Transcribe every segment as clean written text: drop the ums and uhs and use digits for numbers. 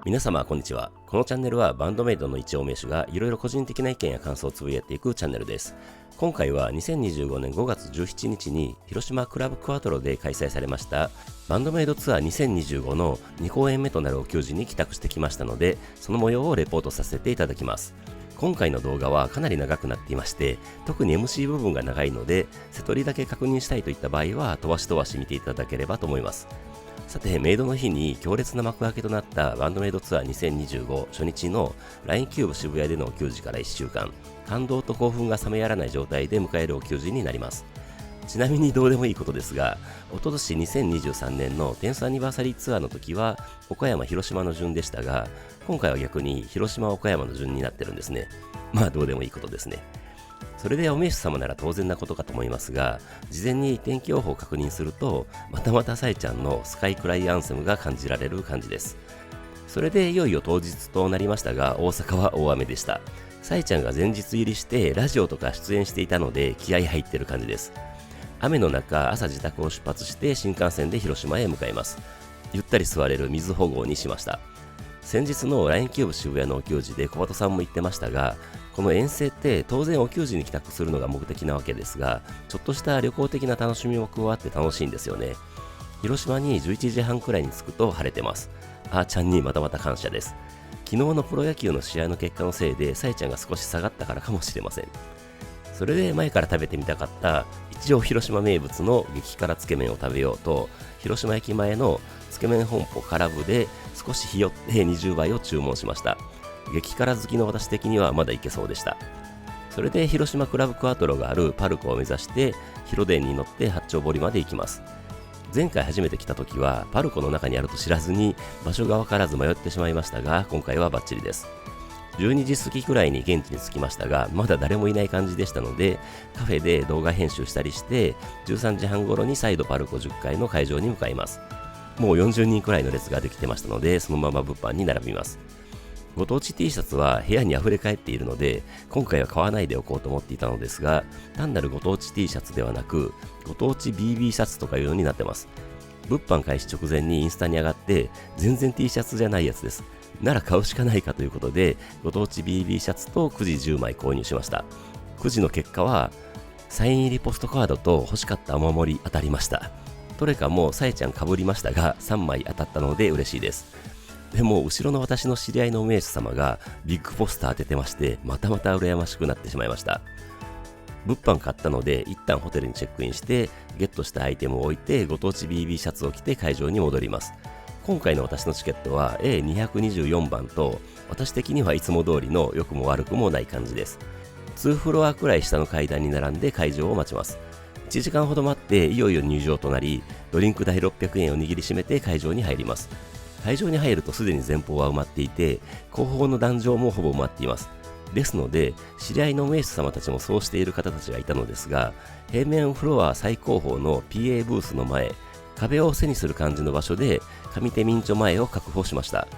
皆様こんにちは。このチャンネルはバンドメイドの一応名手がいろいろ個人的な意見や感想をつぶやいていくチャンネルです。今回は2025年5月17日に広島クラブクワトロで開催されましたバンドメイドツアー2025の2公演目となるお給仕に帰宅してきましたので、その模様をレポートさせていただきます。今回の動画はかなり長くなっていまして、特に MC 部分が長いので瀬取りだけ確認したいといった場合は飛ばし飛ばし見ていただければと思います。さて、メイドの日に強烈な幕開けとなったバンドメイドツアー2025初日の LINE キューブ渋谷でのお給仕から1週間、感動と興奮が冷めやらない状態で迎えるお給仕になります。ちなみにどうでもいいことですが、おととし2023年の10thアニバーサリーツアーの時は岡山・広島の順でしたが、今回は逆に広島・岡山の順になってるんですね。まあどうでもいいことですね。それでお名手様なら当然なことかと思いますが、事前に天気予報を確認すると、またまたサイちゃんのスカイクライアンセムが感じられる感じです。それでいよいよ当日となりましたが、大阪は大雨でした。サイちゃんが前日入りしてラジオとか出演していたので気合入ってる感じです。雨の中、朝自宅を出発して新幹線で広島へ向かいます。ゆったり座れる水保護にしました。先日の LINE キューブ渋谷のお給仕で小鳩さんも言ってましたが、この遠征って当然お給仕に帰宅するのが目的なわけですが、ちょっとした旅行的な楽しみも加わって楽しいんですよね。広島に11時半くらいに着くと晴れてます。あーちゃんにまたまた感謝です。昨日のプロ野球の試合の結果のせいでサイちゃんが少し下がったからかもしれません。それで前から食べてみたかった一応広島名物の激辛つけ麺を食べようと、広島駅前のつけ麺本舗辛部で少しひよって20倍を注文しました。激辛好きの私的にはまだいけそうでした。それで広島クラブクワトロがあるパルコを目指して広電に乗って八丁堀まで行きます。前回初めて来た時はパルコの中にあると知らずに場所が分からず迷ってしまいましたが、今回はバッチリです。12時過ぎくらいに現地に着きましたが、まだ誰もいない感じでしたので、カフェで動画編集したりして13時半頃に再度パルコ10階の会場に向かいます。もう40人くらいの列ができてましたので、そのまま物販に並びます。ご当地 T シャツは部屋に溢れ返っているので、今回は買わないでおこうと思っていたのですが、単なるご当地 T シャツではなく、ご当地 BB シャツとかいうのになってます。物販開始直前にインスタに上がって、全然 T シャツじゃないやつです。なら買うしかないかということで、ご当地 BB シャツとくじ10枚購入しました。くじの結果は、サイン入りポストカードと欲しかったお守り当たりました。どれかもサイちゃん被りましたが、3枚当たったので嬉しいです。でも後ろの私の知り合いのお名手様がビッグポスター当ててまして、またまた羨ましくなってしまいました。物販買ったので一旦ホテルにチェックインしてゲットしたアイテムを置いてご当地 BB シャツを着て会場に戻ります。今回の私のチケットは A224 番と、私的にはいつも通りの良くも悪くもない感じです。2フロアくらい下の階段に並んで会場を待ちます。1時間ほど待っていよいよ入場となり、ドリンク代600円を握りしめて会場に入ります。会場に入るとすでに前方は埋まっていて、後方の壇上もほぼ埋まっています。ですので、知り合いの名手様たちもそうしている方たちがいたのですが、平面フロア最高峰の PA ブースの前、壁を背にする感じの場所で上手民著前を確保しました。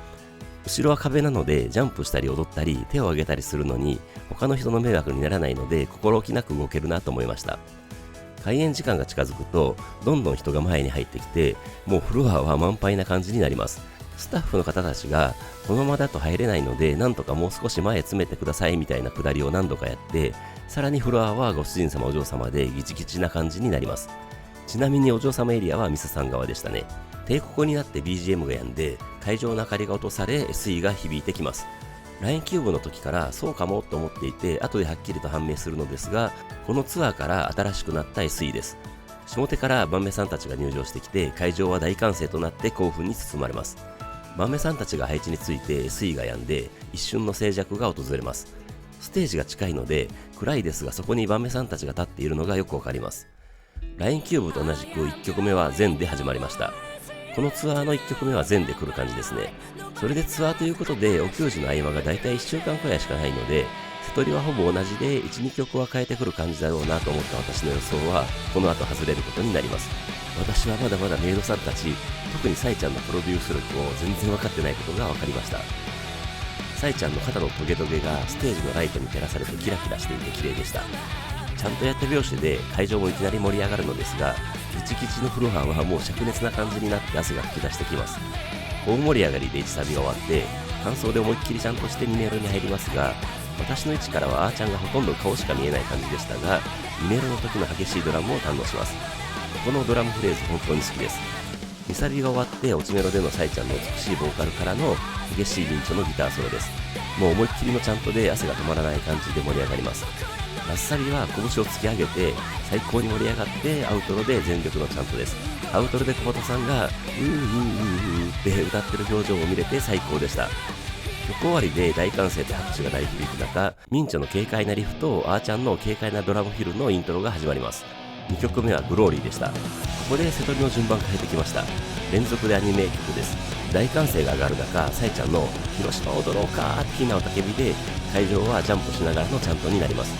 後ろは壁なのでジャンプしたり踊ったり手を上げたりするのに他の人の迷惑にならないので、心置きなく動けるなと思いました。開演時間が近づくとどんどん人が前に入ってきて、もうフロアは満杯な感じになります。スタッフの方たちがこのままだと入れないのでなんとかもう少し前詰めてくださいみたいなくだりを何度かやって、さらにフロアはご主人様お嬢様でギチギチな感じになります。ちなみにお嬢様エリアはミサさん側でしたね。帝国になって BGM が止んで会場の明かりが落とされ SE が響いてきます。 LINE キューブの時からそうかもと思っていて、後ではっきりと判明するのですが、このツアーから新しくなった SE です。下手からバンメさんたちが入場してきて会場は大歓声となって興奮に包まれます。バンメさんたちが配置について SE が止んで一瞬の静寂が訪れます。ステージが近いので暗いですが、そこにバンメさんたちが立っているのがよくわかります。LINE キューブと同じく1曲目は全で始まりました。このツアーの1曲目は全で来る感じですね。それでツアーということでお給仕の合間がだいたい1週間くらいしかないので、瀬取りはほぼ同じで 1,2 曲は変えてくる感じだろうなと思った私の予想はこの後外れることになります。私はまだまだメイドさんたち、特にサイちゃんのプロデュース力を全然分かってないことが分かりました。サイちゃんの肩のトゲトゲがステージのライトに照らされてキラキラしていて綺麗でした。ちゃんとやった拍子で会場もいきなり盛り上がるのですが、ギチギチのフロアはもう灼熱な感じになって汗が噴き出してきます。大盛り上がりで1サビが終わって感想で思いっきりちゃんとして2メロに入りますが、私の位置からはあーちゃんがほとんど顔しか見えない感じでしたが、2メロの時の激しいドラムを堪能します。このドラムフレーズ本当に好きです。2サビが終わって落ちメロでのサイちゃんの美しいボーカルからの激しいビンチョのギターソロです。もう思いっきりのちゃんとで汗が止まらない感じで盛り上がります。ラッサビは拳を突き上げて最高に盛り上がってアウトロで全力のチャントです。アウトロで小畑さんがうーうーうーうーって歌ってる表情を見れて最高でした。曲終わりで大歓声と拍手が鳴り響く中、ミンチョの軽快なリフとあーちゃんの軽快なドラムフィルのイントロが始まります。2曲目はグローリーでした。ここで瀬戸りの順番変えてきました。連続でアニメ曲です。大歓声が上がる中、サイちゃんの広島踊ろうか的な雄たけびで会場はジャンプしながらのチャントになります。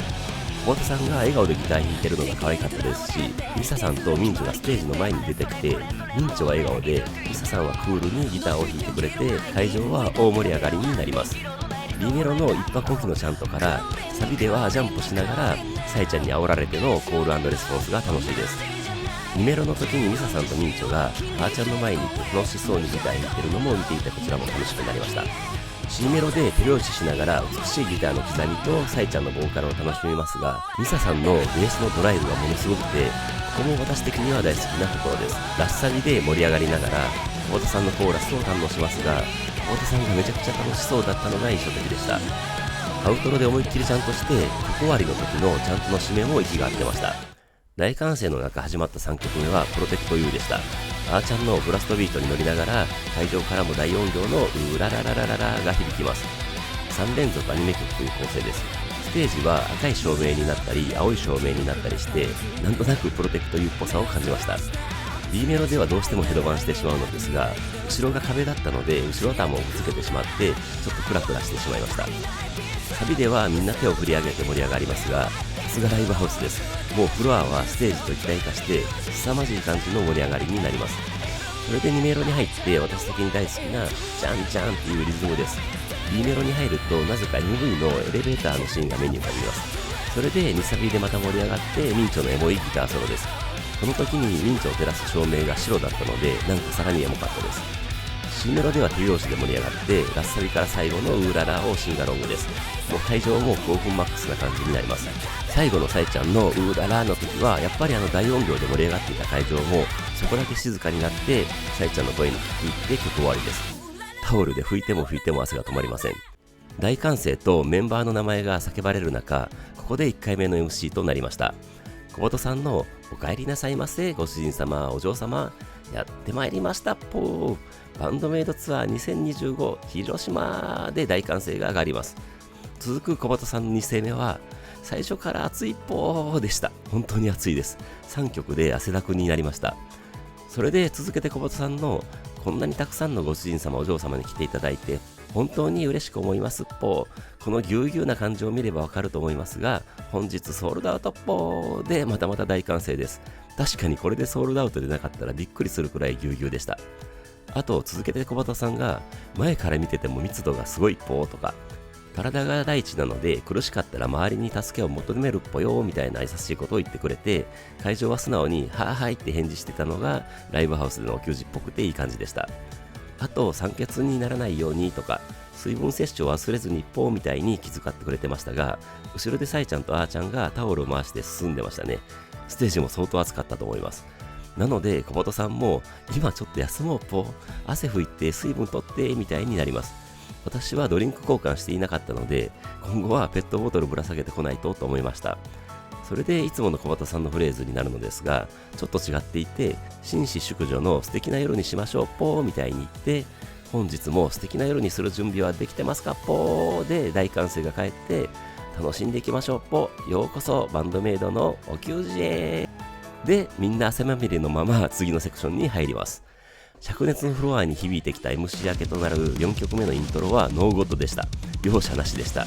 小畑さんが笑顔でギター弾いてるのが可愛かったですし、リサさんとミンチョがステージの前に出てきて、ミンチョは笑顔でリサさんはクールにギターを弾いてくれて、会場は大盛り上がりになります。 B メロの一拍置きのチャントからサビではジャンプしながらサイちゃんに煽られてのコール&レスポンスが楽しいです。2メロの時にミサさんとミンチョがあーちゃんの前に行って楽しそうにギター弾いてるのも見ていて、こちらも楽しくなりました。C メロで手拍子しながら美しいギターの刻みとサイちゃんのボーカルを楽しみますが、ミサさんのベースのドライブがものすごくて、ここも私的には大好きなところです。ラッサビで盛り上がりながら小畑さんのコーラスを堪能しますが、小畑さんがめちゃくちゃ楽しそうだったのが印象的でした。アウトロで思いっきりちゃんとして曲終わりの時のちゃんとの締めも息が合ってました。大歓声の中始まった3曲目はプロテクト U でした。あーちゃんのブラストビートに乗りながら会場からも大音量のうららららららが響きます。3連続アニメ曲という構成です。ステージは赤い照明になったり青い照明になったりして、なんとなくプロテクト U っぽさを感じました。 B メロではどうしてもヘドバンしてしまうのですが、後ろが壁だったので後ろ頭をぶつけてしまってちょっとクラクラしてしまいました。サビではみんな手を振り上げて盛り上がりますが、さすがライブハウスです。もうフロアはステージと一体化して凄まじい感じの盛り上がりになります。それで2メロに入って私的に大好きなジャンジャンっていうリズムです。 B メロに入るとなぜか MV のエレベーターのシーンが目に浮かびます。それで2サビでまた盛り上がってミンチョのエモいギターソロです。この時にミンチョを照らす照明が白だったのでなんかさらにエモかったです。C メロでは手拍子で盛り上がってラッサビから最後のウーララをシンガロングです。もう会場も興奮マックスな感じになります。最後のサイちゃんのウーララの時はやっぱり大音量で盛り上がっていた会場もそこだけ静かになってサイちゃんの声に聞き入って曲終わりです。タオルで拭いても拭いても汗が止まりません。大歓声とメンバーの名前が叫ばれる中、ここで1回目の MC となりました。小畑さんのお帰りなさいませご主人様お嬢様やってまいりましたっぽーバンドメイドツアー2025広島で大歓声が上がります。続く小畑さんの2声目は最初から熱いっぽーでした。本当に熱いです。3曲で汗だくになりました。それで続けて小畑さんのこんなにたくさんのご主人様お嬢様に来ていただいて本当に嬉しく思いますっぽー。このぎゅうぎゅうな感じを見ればわかると思いますが、本日ソールドアウトっぽーでまたまた大歓声です。確かにこれでソールドアウトでなかったらびっくりするくらいぎゅうぎゅうでした。あと続けて小畑さんが前から見てても密度がすごいっぽーとか、体が第一なので苦しかったら周りに助けを求めるっぽよみたいな優しいことを言ってくれて、会場は素直にはーはいって返事してたのがライブハウスでのお給仕っぽくていい感じでした。あと酸欠にならないようにとか水分摂取を忘れずに一方みたいに気遣ってくれてましたが、後ろでサイちゃんとあーちゃんがタオルを回して進んでましたね。ステージも相当暑かったと思います。なので小畑さんも今ちょっと休もうぽ、汗拭いて水分取ってみたいになります。私はドリンク交換していなかったので今後はペットボトルぶら下げてこないと思いました。それでいつもの小畑さんのフレーズになるのですがちょっと違っていて、紳士淑女の素敵な夜にしましょうぽーみたいに言って、本日も素敵な夜にする準備はできてますかぽーで大歓声が返って楽しんでいきましょうぽ、ようこそバンドメイドのお給仕へでみんな汗まみれのまま次のセクションに入ります。灼熱のフロアに響いてきた MC 明けとなる4曲目のイントロはノーゴッドでした。容赦なしでした。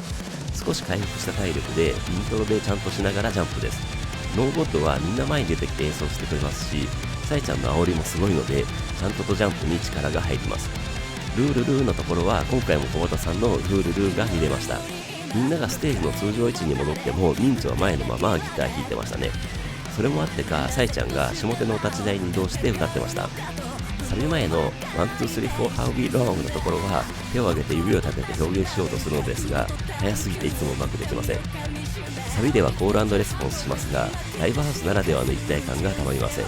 少し回復した体力でイントロでちゃんとしながらジャンプです。ノーゴッドはみんな前に出てきて演奏してくれますし、サイちゃんの煽りもすごいのでちゃんととジャンプに力が入ります。ルールルーのところは今回も小畑さんのルールルーが見れました。みんながステージの通常位置に戻ってもミンチは前のままギター弾いてましたね。それもあってかサイちゃんが下手のお立ち台に移動して歌ってました。サビ前の1、2、3、4、How We Long のところは手を挙げて指を立てて表現しようとするのですが、早すぎていつもうまくできません。サビではコール&レスポンスしますが、ライブハウスならではの一体感がたまりません。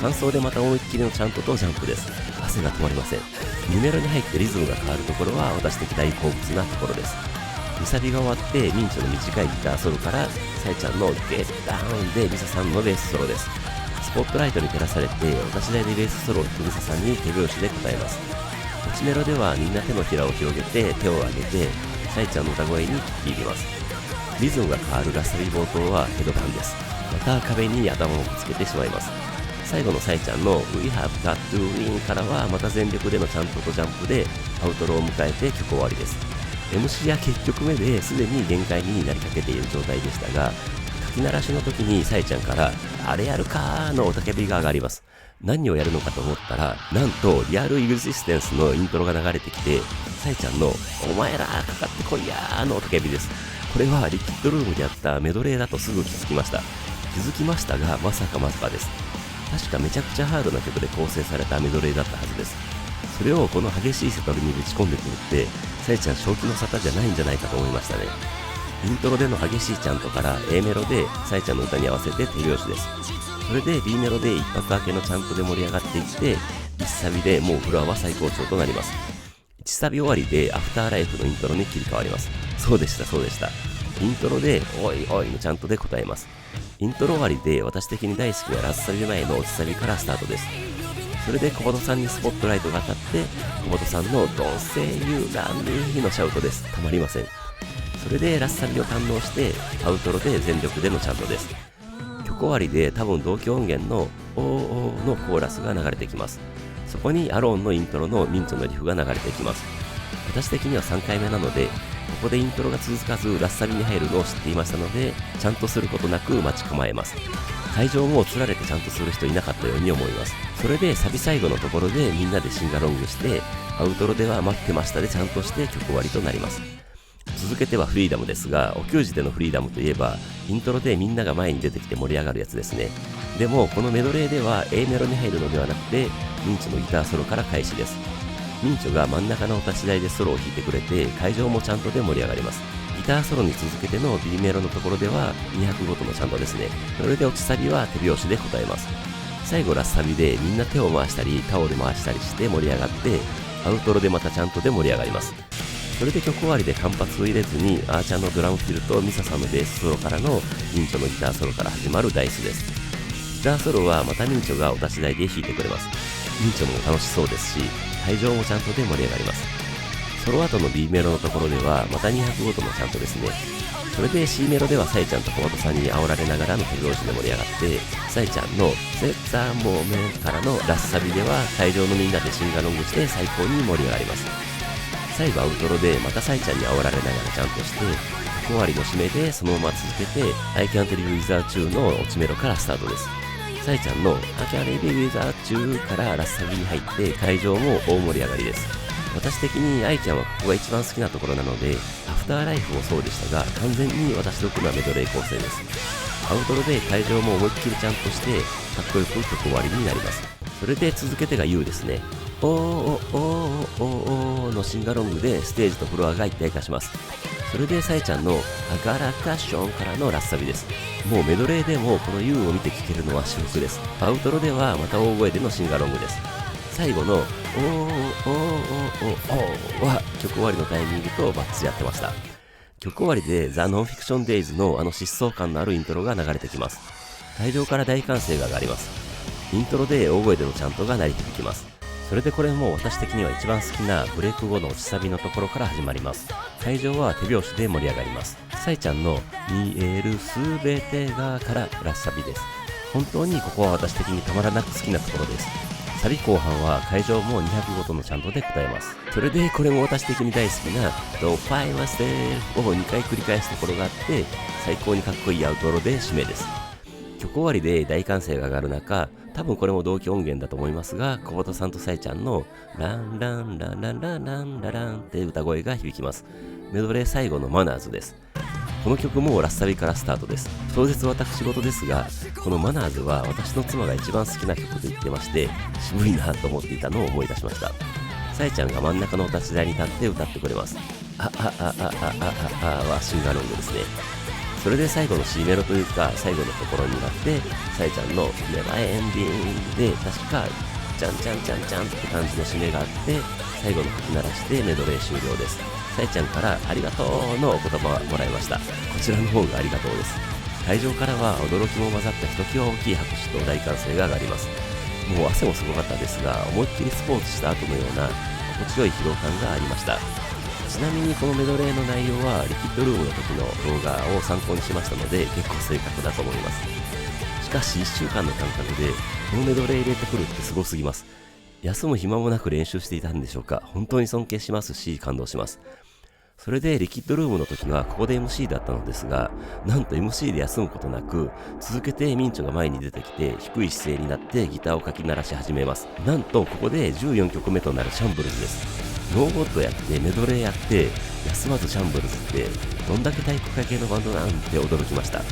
感想でまた思いっきりのチャントとジャンプです。汗が止まりません。2メロに入ってリズムが変わるところは私的大好物なところです。2サビが終わってミンチョの短いギターソロからサイちゃんのゲッダウンでミサさんのベースソロです。スポットライトに照らされて私なりでベースソロを弾くミサさんに手拍子で答えます。1メロではみんな手のひらを広げて手を上げてサイちゃんの歌声に聞き入ります。リズムが変わるラスサビ冒頭はヘドバンです。また壁に頭をぶつけてしまいます。最後のサイちゃんの We have got to win からはまた全力でのチャントとジャンプでアウトロを迎えて曲終わりです。MC や結局目ですでに限界になりかけている状態でしたが、書き鳴らしの時にサイちゃんからあれやるかーの雄たけびが上がります。何をやるのかと思ったら、なんとリアルイグジステンスのイントロが流れてきて、サイちゃんのお前らかかってこいやーの雄たけびです。これはリキッドルームでやったメドレーだとすぐ気づきました。気づきましたがまさかです。確かめちゃくちゃハードな曲で構成されたメドレーだったはずです。それをこの激しいセトルにぶち込んでくるってサイちゃん正気の沙汰じゃないんじゃないかと思いましたね。イントロでの激しいチャントから A メロでサイちゃんの歌に合わせて手拍子です。それで B メロで一拍明けのチャントで盛り上がっていって1サビでもうフロアは最高潮となります。1サビ終わりでアフターライフのイントロに切り替わります。そうでした。イントロでおいおいのチャントで答えます。イントロ終わりで私的に大好きなラスサビ前の落ちサビからスタートです。それで小本さんにスポットライトが当たって小本さんの Don't say you love me のシャウトです。たまりません。それでラスサビを堪能してアウトロで全力でのチャントです。曲終わりで多分同期音源のおーおーのコーラスが流れてきます。そこにアローンのイントロのミントのリフが流れてきます。私的には3回目なのでここでイントロが続かずラスサビに入るのを知っていましたのでちゃんとすることなく待ち構えます。会場も釣られてちゃんとする人いなかったように思います。それでサビ最後のところでみんなでシンガロングしてアウトロでは待ってましたでちゃんとして曲終わりとなります。続けてはフリーダムですが、お給仕でのフリーダムといえばイントロでみんなが前に出てきて盛り上がるやつですね。でもこのメドレーでは A メロに入るのではなくてミンチョのギターソロから開始です。ミンチョが真ん中のお立ち台でソロを弾いてくれて会場もちゃんとで盛り上がります。ギターソロに続けての B メロのところでは200ごとのちゃんとですね。それで落ちサビは手拍子で答えます。最後ラスサビでみんな手を回したりタオル回したりして盛り上がってアウトロでまたちゃんとで盛り上がります。それで曲終わりで間髪を入れずにアーチャーのドラムフィルとミサさんのベースソロからのミンチョのギターソロから始まるダイスです。ギターソロはまたミンチョがお立ち台で弾いてくれます。ミンチョも楽しそうですし会場もちゃんとで盛り上がります。ソロ後の B メロのところではまた200ごとのちゃんとですね。それで C メロではサイちゃんと小本さんに煽られながらの手拍子で盛り上がってサイちゃんのセッザーモーメンからのラスサビでは会場のみんなでシンガロングして最高に盛り上がります。最後アウトロでまたサイちゃんに煽られながらちゃんとして曲終わりの締めでそのまま続けて I can't live without you の落ちメロからスタートです。サイちゃんの I can't live without you からラスサビに入って会場も大盛り上がりです。私的にアイちゃんはここが一番好きなところなのでアフターライフもそうでしたが完全に私得なメドレー構成です。アウトロで会場も思いっきりちゃんとしてかっこよく曲終わりになります。それで続けてが You ですね。おーおーおーおーのシンガロングでステージとフロアが一体化します。それでサイちゃんのアガラカッションからのラスサビです。もうメドレーでもこの You を見て聴けるのは至福です。アウトロではまた大声でのシンガロングです。最後のおーおーおーおーは曲終わりのタイミングとバッチリやってました。曲終わりでザ・ノンフィクションデイズの疾走感のあるイントロが流れてきます。会場から大歓声が上がります。イントロで大声でのチャントが鳴り響きます。それでこれも私的には一番好きなブレイク後の落ちサビのところから始まります。会場は手拍子で盛り上がります。サイちゃんの見えるすべてがからラスサビです。本当にここは私的にたまらなく好きなところです。サビ後半は会場も200ごとのチャントで答えます。それでこれも私的に大好きな Don't fight myself を2回繰り返すところがあって最高にかっこいいアウトロで締めです。曲終わりで大歓声が上がる中、多分これも同期音源だと思いますが、小本さんとサイちゃんのランランランランランランランランって歌声が響きます。メドレー最後のマナーズです。この曲もラッサビからスタートです。当日私事ですが、このマナーズは私の妻が一番好きな曲と言ってまして、渋いなと思っていたのを思い出しました。さえちゃんが真ん中のお立ち台に立って歌ってくれます。はシンガーロングですね。それで最後の C メロというか最後のところになって、さえちゃんのネバーエンディングで確かじゃんじゃんじゃんじゃんって感じの締めがあって、最後の吹き鳴らしてメドレー終了です。さえちゃんからありがとうのお言葉をもらいました。こちらの方がありがとうです。会場からは驚きも混ざったひときわ大きい拍手と大歓声が上がります。もう汗もすごかったですが、思いっきりスポーツした後のような心地よい疲労感がありました。ちなみにこのメドレーの内容はリキッドルームの時の動画を参考にしましたので結構正確だと思います。しかし1週間の間隔でこのメドレー入れてくるってすごすぎます。休む暇もなく練習していたんでしょうか。本当に尊敬しますし感動します。それでリキッドルームの時はここで MC だったのですが、なんと MC で休むことなく続けてミンチョが前に出てきて低い姿勢になってギターをかき鳴らし始めます。なんとここで14曲目となるシャンブルズです。ノーゴッドやってメドレーやって休まずシャンブルズってどんだけ体育会系のバンドなんて驚きました。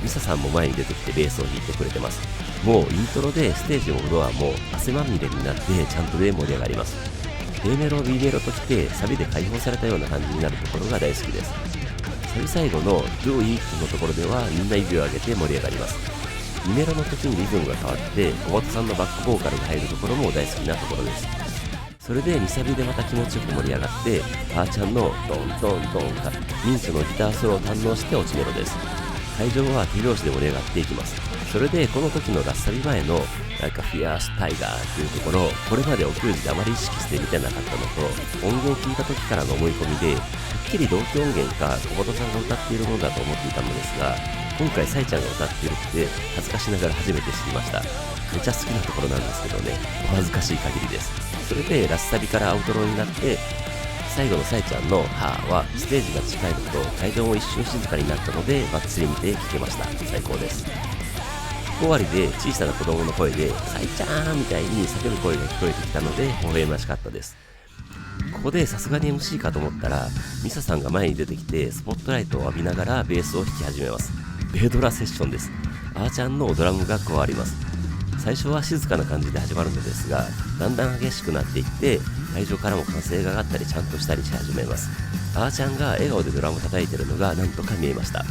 ミサさんも前に出てきてベースを弾いてくれてます。もうイントロでステージもフロアも汗まみれになってちゃんとで盛り上がります。A メロ B メロときてサビで解放されたような感じになるところが大好きです。サビ最後の Do It のところではみんな指を上げて盛り上がります。2メロの時にリズムが変わって小畑さんのバックボーカルが入るところも大好きなところです。それで2サビでまた気持ちよく盛り上がってあーちゃんのドンドンドンかミンチョのギターソロを堪能して落ちメロです。会場は手拍子で盛り上がっていきます。それでこの時のラッサビ前のなんかフィアースタイガーっていうところ、これまでお給仕であまり意識して見てなかったのと、音源を聞いた時からの思い込みではっきり同期音源か小畑さんが歌っているものだと思っていたのですが、今回サイちゃんが歌っているって恥ずかしながら初めて知りました。めちゃ好きなところなんですけどね、お恥ずかしい限りです。それでラッサビからアウトローになって最後のさえちゃんの「は」はステージが近いのと会場も一瞬静かになったのでバッチリ見て聴けました。最高です。終わりで小さな子供の声で「さえちゃん」みたいに叫ぶ声が聞こえてきたので微笑ましかったです。ここでさすがに MC かと思ったらミサさんが前に出てきてスポットライトを浴びながらベースを弾き始めます。ベードラセッションです。あーちゃんのドラムが加わります。最初は静かな感じで始まるのですが、だんだん激しくなっていって会場からも歓声が上がったりちゃんとしたりし始めます。あーちゃんが笑顔でドラムを叩いてるのがなんとか見えました。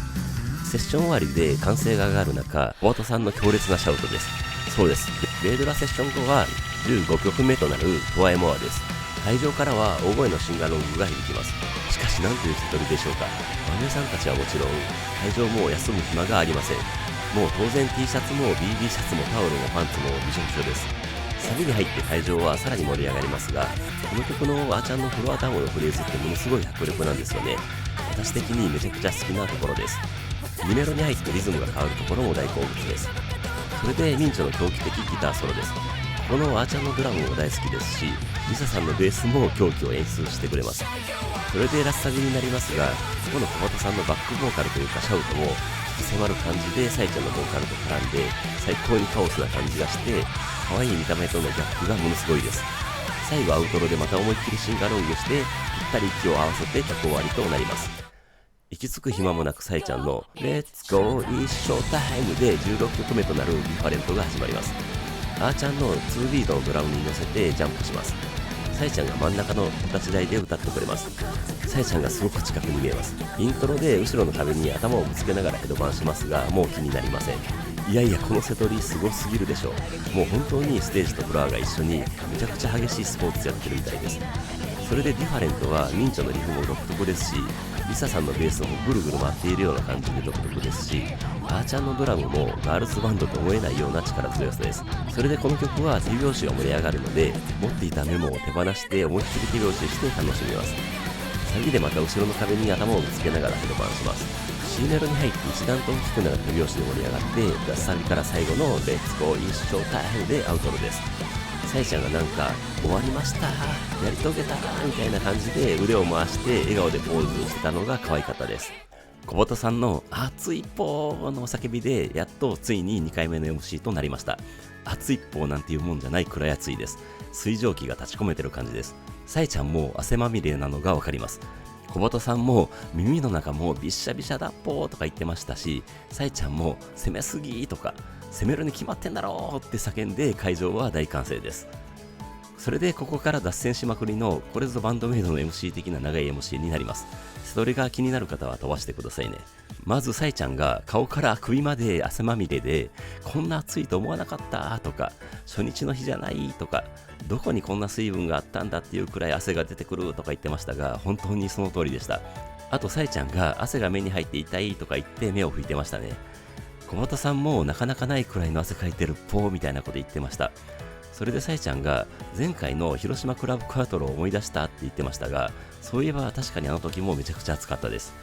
セッション終わりで歓声が上がる中、小畑さんの強烈なシャウトです。そうです。ベードラセッション後は15曲目となるトワエモアです。会場からは大声のシンガロングが響きます。しかしなんという一人でしょうか。マネさんたちはもちろん会場も休む暇がありません。もう当然 T シャツも BB シャツもタオルもパンツもびしょびしょです。サビに入って会場はさらに盛り上がりますが、この曲のあーちゃんのフロア単語のフレーズってものすごい迫力なんですよね。私的にめちゃくちゃ好きなところです。2メロに入ってリズムが変わるところも大好物です。それでミンチョの狂気的ギターソロです。このあーちゃんのドラムも大好きですし、ミサさんのベースも狂気を演出してくれます。それでラッサビになりますが、ここの小畑さんのバックボーカルというかシャウトも迫る感じでサイちゃんのボーカルと絡んで最高にカオスな感じがして、可愛い見た目とのギャップがものすごいです。最後アウトロでまた思いっきりシンガロングしてぴったり息を合わせて曲終わりとなります。息つく暇もなくサイちゃんの Let's Go 一生タイムで16曲目となるディファレントが始まります。あーちゃんの2ビートのドラムに乗せてジャンプします。サイちゃんが真ん中のお立ち台で歌ってくれます。サイちゃんがすごく近くに見えます。イントロで後ろの壁に頭をぶつけながらヘドバンしますが、もう気になりません。いやいや、このセトリすごすぎるでしょう。もう本当にステージとフロアが一緒にめちゃくちゃ激しいスポーツやってるみたいです。それでディファレントはミンチョのリフも独特ですし、リサさんのベースもぐるぐる回っているような感じで独特ですし、あーちゃんのドラムもガールズバンドと思えないような力強さです。それでこの曲は手拍子が盛り上がるので、持っていたメモを手放して思いっきり手拍子して楽しみます。サビでまた後ろの壁に頭をぶつけながらヘドバンします。C メロに入って一段と大きくなる手拍子で盛り上がって、サビから最後のレッツゴー一生タイムでアウトロです。サイちゃんがなんか終わりましたやり遂げたみたいな感じで腕を回して笑顔でポーズしてたのが可愛かったです。小畑さんの熱い一歩のお叫びでやっとついに2回目の MC となりました。熱い一歩なんていうもんじゃないくらい熱いです。水蒸気が立ち込めてる感じです。サイちゃんも汗まみれなのがわかります。小鳩さんも耳の中もびっしゃびしゃだっぽーとか言ってましたし、さえちゃんも攻めすぎとか攻めるに決まってんだろうって叫んで会場は大歓声です。それでここから脱線しまくりのこれぞバンドメイドの MC 的な長い MC になります。それが気になる方は飛ばしてくださいね。まずさえちゃんが顔から首まで汗まみれで、こんな暑いと思わなかったとか、初日の日じゃないとか、どこにこんな水分があったんだっていうくらい汗が出てくるとか言ってましたが、本当にその通りでした。あとさえちゃんが汗が目に入って痛いとか言って目を拭いてましたね。小畑さんもなかなかないくらいの汗かいてるっぽーみたいなこと言ってました。それでさえちゃんが前回の広島クラブクワトロを思い出したって言ってましたが、そういえば確かにあの時もめちゃくちゃ暑かったです。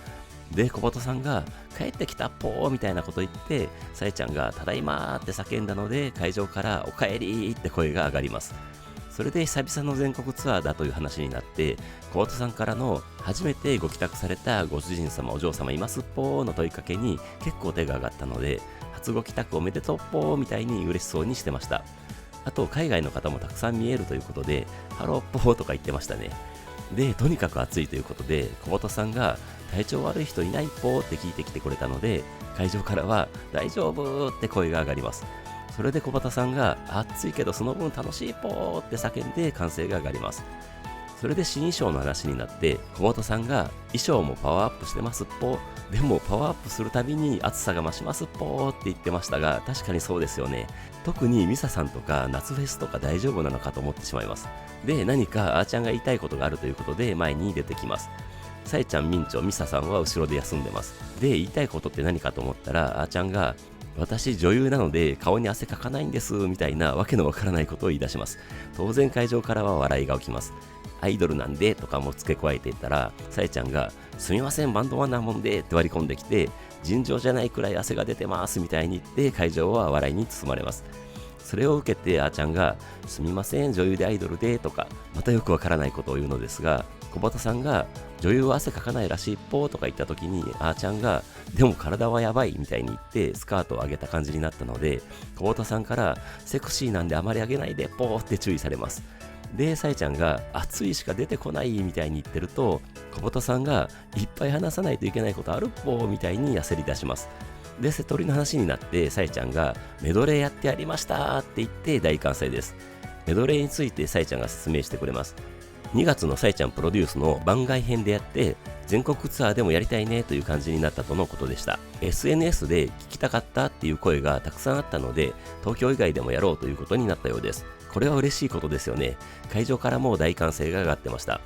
で、小畑さんが帰ってきたっぽーみたいなこと言って、さえちゃんがただいまーって叫んだので、会場からおかえりーって声が上がります。それで久々の全国ツアーだという話になって、小畑さんからの初めてご帰宅されたご主人様お嬢様いますっぽーの問いかけに結構手が上がったので、初ご帰宅おめでとうっぽーみたいに嬉しそうにしてました。あと海外の方もたくさん見えるということで、ハローっぽーとか言ってましたね。で、とにかく暑いということで、小畑さんが体調悪い人いないっぽーって聞いてきてくれたので、会場からは大丈夫って声が上がります。それで小畑さんが暑いけどその分楽しいっぽーって叫んで歓声が上がります。それで新衣装の話になって、小畑さんが衣装もパワーアップしてますっぽー、でもパワーアップするたびに暑さが増しますっぽーって言ってましたが、確かにそうですよね。特にミサさんとか夏フェスとか大丈夫なのかと思ってしまいます。で、何かあーちゃんが言いたいことがあるということで前に出てきます。さえちゃん、みんちょ、ミサさんは後ろで休んでます。で、言いたいことって何かと思ったら、あーちゃんが私女優なので顔に汗かかないんですみたいなわけのわからないことを言い出します。当然会場からは笑いが起きます。アイドルなんでとかも付け加えていったら、さえちゃんがすみませんバンドマンなもんでって割り込んできて、尋常じゃないくらい汗が出てますみたいに言って会場は笑いに包まれます。それを受けてあーちゃんがすみません女優でアイドルでとかまたよくわからないことを言うのですが、小畑さんが女優は汗かかないらしいっぽーとか言った時に、あーちゃんがでも体はやばいみたいに言ってスカートを上げた感じになったので、小畑さんからセクシーなんであまり上げないでぽーって注意されます。で、さえちゃんが暑いしか出てこないみたいに言ってると、小畑さんがいっぱい話さないといけないことあるっぽーみたいに焦り出します。で、瀬戸りの話になってさえちゃんがメドレーやってやりましたって言って大歓声です。メドレーについてさえちゃんが説明してくれます。2月のさえちゃんプロデュースの番外編でやって全国ツアーでもやりたいねという感じになったとのことでした。 SNS で聞きたかったっていう声がたくさんあったので、東京以外でもやろうということになったようです。これは嬉しいことですよね。会場からも大歓声が上がってました。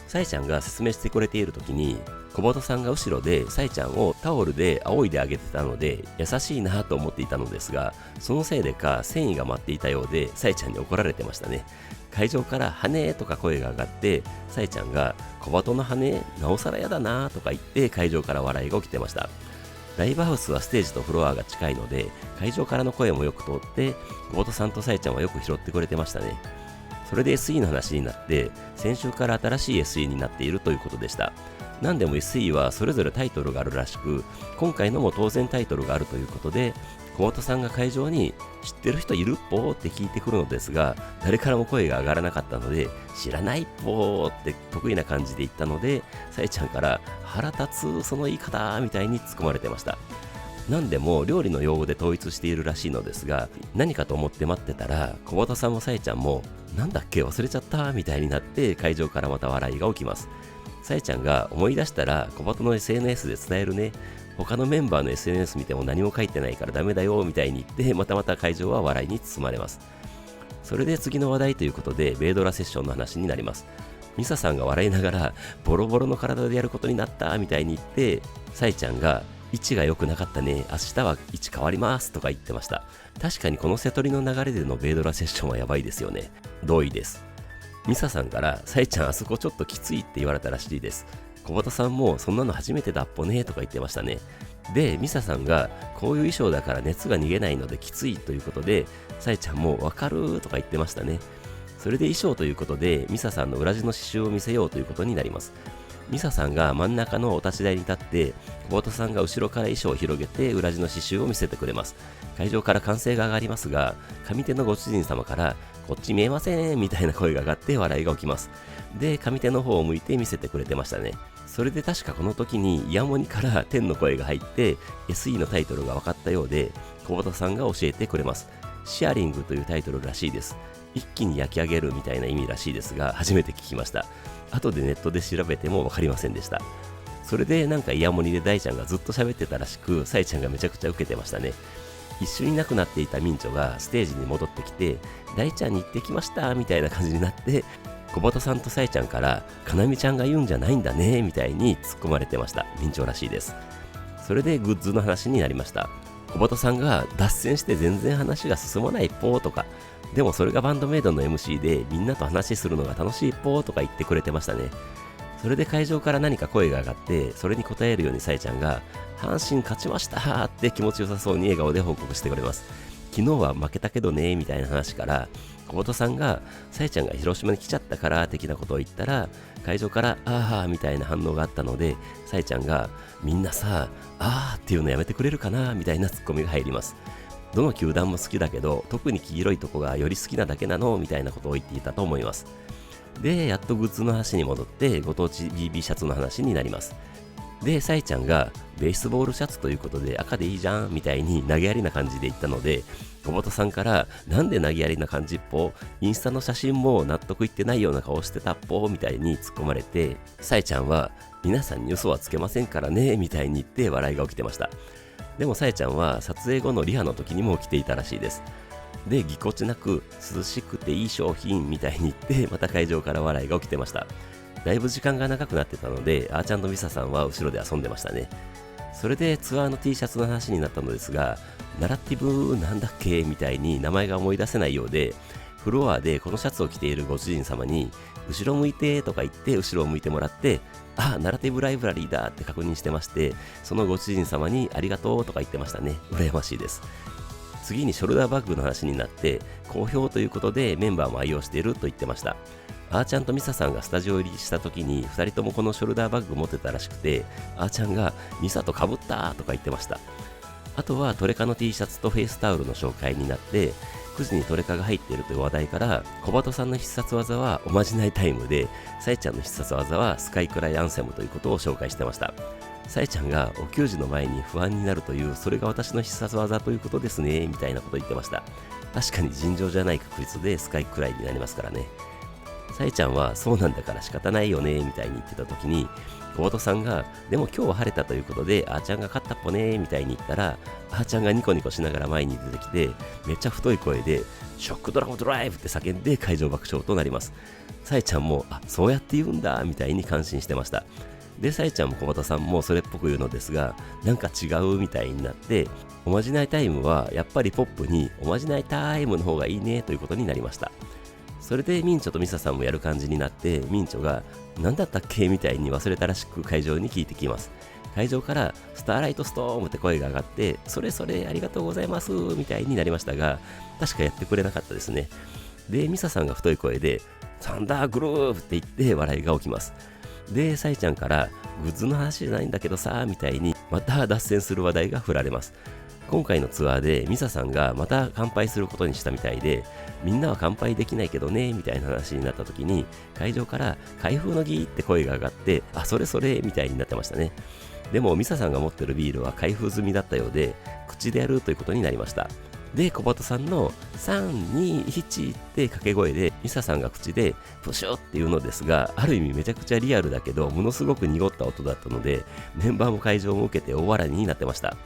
さえちゃんが説明してくれている時に、小畑さんが後ろでさえちゃんをタオルで仰いであげてたので優しいなと思っていたのですが、そのせいでか繊維が舞っていたようでさえちゃんに怒られてましたね。会場から羽とか声が上がって、さえちゃんが小鳩の羽なおさらやだなとか言って会場から笑いが起きてました。ライブハウスはステージとフロアが近いので会場からの声もよく通って小鳩さんとさえちゃんはよく拾ってくれてましたね。それで SE の話になって、先週から新しい SE になっているということでした。何でも SE はそれぞれタイトルがあるらしく、今回のも当然タイトルがあるということで、小畑さんが会場に知ってる人いるっぽーって聞いてくるのですが、誰からも声が上がらなかったので、知らないっぽーって得意な感じで言ったので、さえちゃんから腹立つその言い方みたいに突っ込まれてました。何でも料理の用語で統一しているらしいのですが、何かと思って待ってたら小畑さんもさえちゃんもなんだっけ忘れちゃったみたいになって会場からまた笑いが起きます。さえちゃんが思い出したら小畑の SNS で伝えるね、他のメンバーの SNS 見ても何も書いてないからダメだよみたいに言って、また会場は笑いに包まれます。それで次の話題ということでベイドラセッションの話になります。ミサさんが笑いながらボロボロの体でやることになったみたいに言って、さえちゃんが位置が良くなかったね、明日は位置変わりますとか言ってました。確かにこの瀬戸りの流れでのベイドラセッションはやばいですよね。同意です。ミサさんからさえちゃんあそこちょっときついって言われたらしいです。小畑さんもそんなの初めてだっぽねとか言ってましたね。で、ミサさんがこういう衣装だから熱が逃げないのできついということで、さえちゃんもわかるとか言ってましたね。それで衣装ということでミサさんの裏地の刺繍を見せようということになります。ミサさんが真ん中のお立ち台に立って、小畑さんが後ろから衣装を広げて裏地の刺繍を見せてくれます。会場から歓声が上がりますが、上手のご主人様からこっち見えませんみたいな声が上がって笑いが起きます。で、上手の方を向いて見せてくれてましたね。それで確かこの時にイヤモニから天の声が入って SE のタイトルが分かったようで、小畑さんが教えてくれます。シェアリングというタイトルらしいです。一気に焼き上げるみたいな意味らしいですが、初めて聞きました。後でネットで調べても分かりませんでした。それでなんかイヤモニで大ちゃんがずっと喋ってたらしく、サイちゃんがめちゃくちゃ受けてましたね。一緒にいなくなっていたミンチョがステージに戻ってきて、大ちゃんに行ってきましたみたいな感じになって、小畑さんとサイちゃんから、かなみちゃんが言うんじゃないんだねみたいに突っ込まれてました。ミンチョらしいです。それでグッズの話になりました。小畑さんが脱線して全然話が進まないぽーとか、でもそれがバンドメイドの MC でみんなと話するのが楽しいぽーとか言ってくれてましたね。それで会場から何か声が上がって、それに応えるようにサイちゃんが、阪神勝ちましたーって気持ちよさそうに笑顔で報告してくれます。昨日は負けたけどねみたいな話から、小畑さんがサイちゃんが広島に来ちゃったから的なことを言ったら、会場からあーみたいな反応があったので、サイちゃんがみんなさあーっていうのやめてくれるかなみたいなツッコミが入ります。どの球団も好きだけど、特に黄色いとこがより好きなだけなのみたいなことを言っていたと思います。で、やっとグッズの話に戻ってご当地 BB シャツの話になります。で、サイちゃんがベースボールシャツということで赤でいいじゃんみたいに投げやりな感じで言ったので、小畑さんからなんで投げやりな感じっぽ、インスタの写真も納得いってないような顔してたっぽみたいに突っ込まれて、サイちゃんは皆さんに嘘はつけませんからねみたいに言って笑いが起きてました。でもサイちゃんは撮影後のリハの時にも着ていたらしいです。で、ぎこちなく涼しくていい商品みたいに言って、また会場から笑いが起きてました。だいぶ時間が長くなってたので、あーちゃんとミサさんは後ろで遊んでましたね。それでツアーの T シャツの話になったのですが、ナラティブなんだっけみたいに名前が思い出せないようで、フロアでこのシャツを着ているご主人様に、後ろ向いてとか言って後ろを向いてもらって、あ、ナラティブライブラリーだって確認してまして、そのご主人様にありがとうとか言ってましたね。羨ましいです。次にショルダーバッグの話になって、好評ということでメンバーも愛用していると言ってました。あーちゃんとミサさんがスタジオ入りした時に2人ともこのショルダーバッグ持ってたらしくて、あーちゃんがミサと被ったとか言ってました。あとはトレカの T シャツとフェイスタオルの紹介になって、9時にトレカが入っているという話題から、小鳩さんの必殺技はおまじないタイムで、サイちゃんの必殺技はスカイクライアンセムということを紹介してました。サイちゃんがお給仕の前に不安になるという、それが私の必殺技ということですねみたいなこと言ってました。確かに尋常じゃない確率でスカイクライになりますからね。サイちゃんはそうなんだから仕方ないよねみたいに言ってた時に、小鳩さんがでも今日は晴れたということであーちゃんが勝ったっぽねみたいに言ったら、あーちゃんがニコニコしながら前に出てきて、めっちゃ太い声でショックドラゴンドライブって叫んで会場爆笑となります。サイちゃんもそうやって言うんだみたいに感心してました。で、サイちゃんも小畑さんもそれっぽく言うのですが、なんか違うみたいになって、おまじないタイムはやっぱりポップにおまじないタイムの方がいいねということになりました。それでミンチョとミサさんもやる感じになって、ミンチョが何だったっけみたいに忘れたらしく会場に聞いてきます。会場からスターライトストームって声が上がって、それそれありがとうございますみたいになりましたが、確かやってくれなかったですね。で、ミサさんが太い声でサンダーグルーヴって言って笑いが起きます。で、サイちゃんからグッズの話じゃないんだけどさみたいにまた脱線する話題が振られます。今回のツアーでミサさんがまた乾杯することにしたみたいで、みんなは乾杯できないけどねみたいな話になった時に、会場から開封の儀って声が上がって、それそれみたいになってましたね。でもミサさんが持ってるビールは開封済みだったようで、口でやるということになりました。で、小鳩さんの3、2、1って掛け声でミサさんが口でプシュっていうのですが、ある意味めちゃくちゃリアルだけどものすごく濁った音だったので、メンバーも会場も受けて大笑いになってました。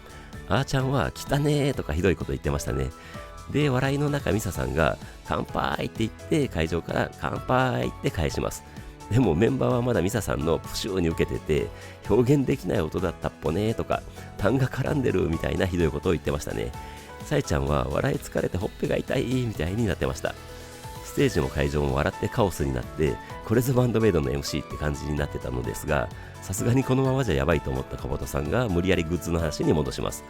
あーちゃんは来たねーとかひどいこと言ってましたね。で、笑いの中ミサさんが乾杯って言って会場から乾杯って返します。でもメンバーはまだミサさんのプシューに受けてて、表現できない音だったっぽねーとか、痰が絡んでるみたいなひどいことを言ってましたね。サイちゃんは笑い疲れてほっぺが痛いみたいになってました。ステージも会場も笑ってカオスになって、これぞバンドメイドの MC って感じになってたのですが、さすがにこのままじゃやばいと思った小鳩さんが無理やりグッズの話に戻します。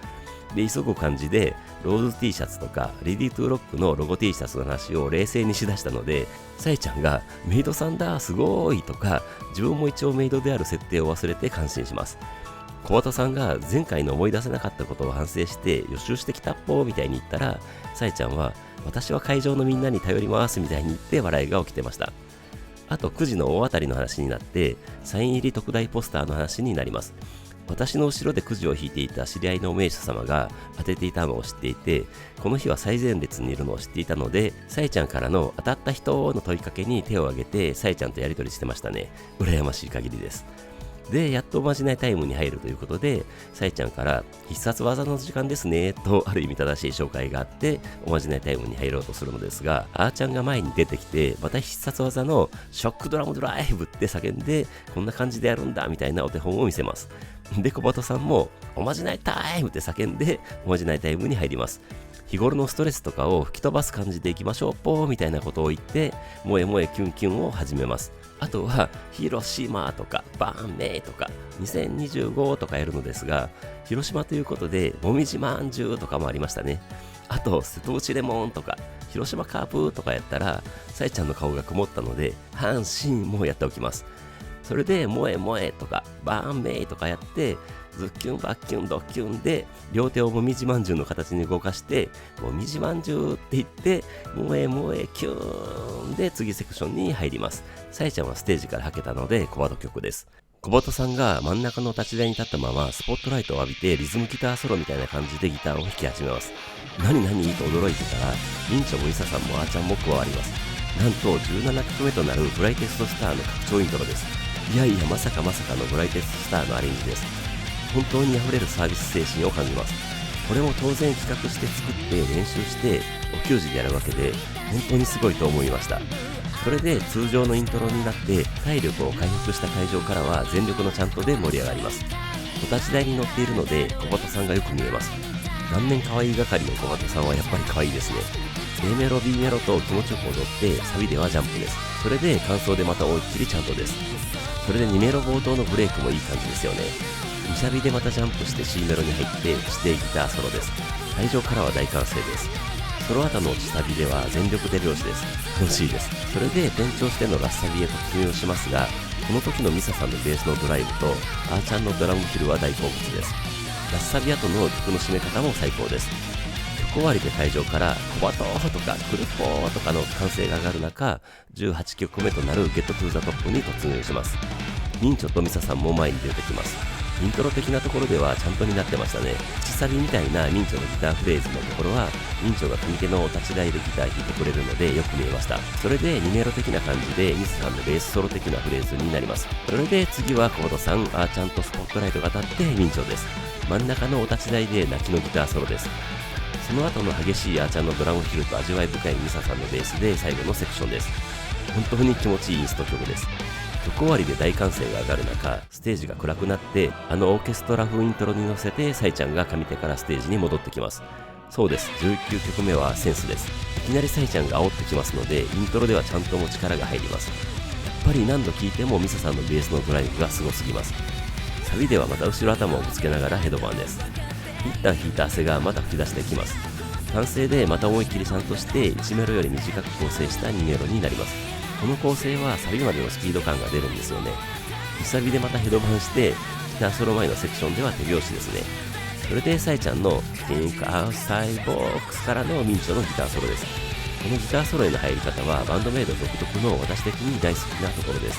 で、急ぐ感じでローズ T シャツとかレディートゥーロックのロゴ T シャツの話を冷静にしだしたので、サイちゃんがメイドさんだすごーいとか、自分も一応メイドである設定を忘れて感心します。小畑さんが前回の思い出せなかったことを反省して予習してきたっぽーみたいに言ったら、サイちゃんは私は会場のみんなに頼りますみたいに言って笑いが起きてました。あと9時の大当たりの話になって、サイン入り特大ポスターの話になります。私の後ろでくじを引いていた知り合いの名手様が当てていたのを知っていて、この日は最前列にいるのを知っていたので、さえちゃんからの当たった人の問いかけに手を挙げてさえちゃんとやり取りしてましたね。羨ましい限りです。で、やっとおまじないタイムに入るということで、さえちゃんから必殺技の時間ですねとある意味正しい紹介があって、おまじないタイムに入ろうとするのですが、あーちゃんが前に出てきて、また必殺技のショックドラムドライブって叫んで、こんな感じでやるんだみたいなお手本を見せます。で、小鳩さんもおまじないタイムって叫んで、おまじないタイムに入ります。日頃のストレスとかを吹き飛ばす感じでいきましょうぽーみたいなことを言って、萌え萌えキュンキュンを始めます。あとは広島とかバーンメイとか2025とかやるのですが、広島ということでもみじまんじゅうとかもありましたね。あと瀬戸内レモンとか広島カープとかやったら、さえちゃんの顔が曇ったので阪神もやっておきます。それで萌え萌えとかバーンメイとかやって、ズッキュンバッキュンドッキュンで両手をもみじまんじゅうの形に動かして、もみじまんじゅうって言って萌え萌えキューンで次セクションに入ります。さえちゃんはステージからはけたので小鳩曲です。小鳩さんが真ん中の立ち台に立ったままスポットライトを浴びてリズムギターソロみたいな感じでギターを弾き始めます。何と驚いてたら、ミンチョもイサさんもあーちゃんも加わります。なんと17曲目となるブライテストスターの拡張イントロです。いやいや、まさかのブライテストスターのアレンジです。本当に溢れるサービス精神を感じます。これも当然企画して作って練習してお給仕でやるわけで、本当にすごいと思いました。それで通常のイントロになって体力を回復した会場からは全力のチャントで盛り上がります。お立ち台に乗っているので小鳩さんがよく見えます。顔面可愛い係の小鳩さんはやっぱり可愛いですね。A メロ B メロと気持ちよく踊ってサビではジャンプです。それで感想でまた思いっきりチャントです。それで2メロ冒頭のブレイクもいい感じですよね。2サビでまたジャンプして C メロに入って指定ギターソロです。会場からは大歓声です。ソロ後の落ちサビでは全力手拍子です。楽しいです。それで転調してのラスサビへ突入しますが、この時のミサさんのベースのドライブとあーちゃんのドラムフィルは大好物です。ラスサビ後の曲の締め方も最高です。曲終わりで会場からコバトーとかクルポーとかの歓声が上がる中、18曲目となるゲットトゥーザトップに突入します。ミンチョとミサさんも前に出てきます。イントロ的なところではちゃんとになってましたね。口サビみたいなミンチョのギターフレーズのところは、ミンチョが組手の立ち台でギター弾いてくれるのでよく見えました。それで2メロ的な感じでミサさんのベースソロ的なフレーズになります。それで次はコードさん、あーちゃんとスポットライトが当たってミンチョです。真ん中のお立ち台で泣きのギターソロです。その後の激しいあーちゃんのドラムフィルと味わい深いミサさんのベースで最後のセクションです。本当に気持ちいいインスト曲です。曲終わりで大歓声が上がる中、ステージが暗くなって、あのオーケストラ風イントロに乗せてサイちゃんが上手からステージに戻ってきます。そうです、19曲目はセンスです。いきなりサイちゃんが煽ってきますので、イントロではちゃんとも力が入ります。やっぱり何度聴いてもミサさんのベースのドライブがすごすぎます。サビではまた後ろ頭をぶつけながらヘドバンです。一旦引いた汗がまた吹き出してきます。完成でまた思いっきりちゃんとして1メロより短く構成した2メロになります。この構成はサビまでのスピード感が出るんですよね。2サビでまたヘドバンしてギターソロ前のセクションでは手拍子ですね。それでサイちゃんの Think Outside Box からのミンチョのギターソロです。このギターソロへの入り方はバンドメイド独特の私的に大好きなところです。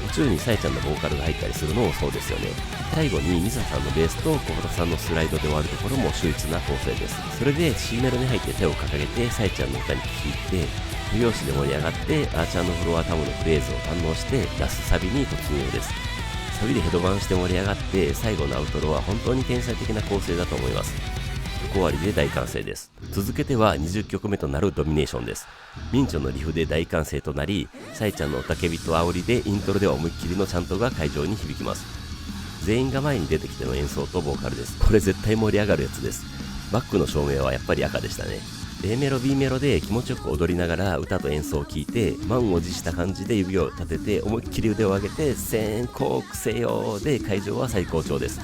途中にサイちゃんのボーカルが入ったりするのもそうですよね。最後にミサさんのベースと小畑さんのスライドで終わるところも秀逸な構成です。それで C メロに入って手を掲げてサイちゃんの歌に聴いて手拍子で盛り上がってアーチャーのフロアタムのフレーズを堪能してラスサビに突入です。サビでヘドバンして盛り上がって最後のアウトロは本当に天才的な構成だと思います。曲終わりで大歓声です。続けては20曲目となるドミネーションです。ミンチョのリフで大歓声となり、サイちゃんの雄たけびと煽りでイントロでは思いっきりのチャントが会場に響きます。全員が前に出てきての演奏とボーカルです。これ絶対盛り上がるやつです。バックの照明はやっぱり赤でしたね。A メロ B メロで気持ちよく踊りながら歌と演奏を聴いて満を持した感じで指を立てて思いっきり腕を上げて宣告せよで会場は最高潮です。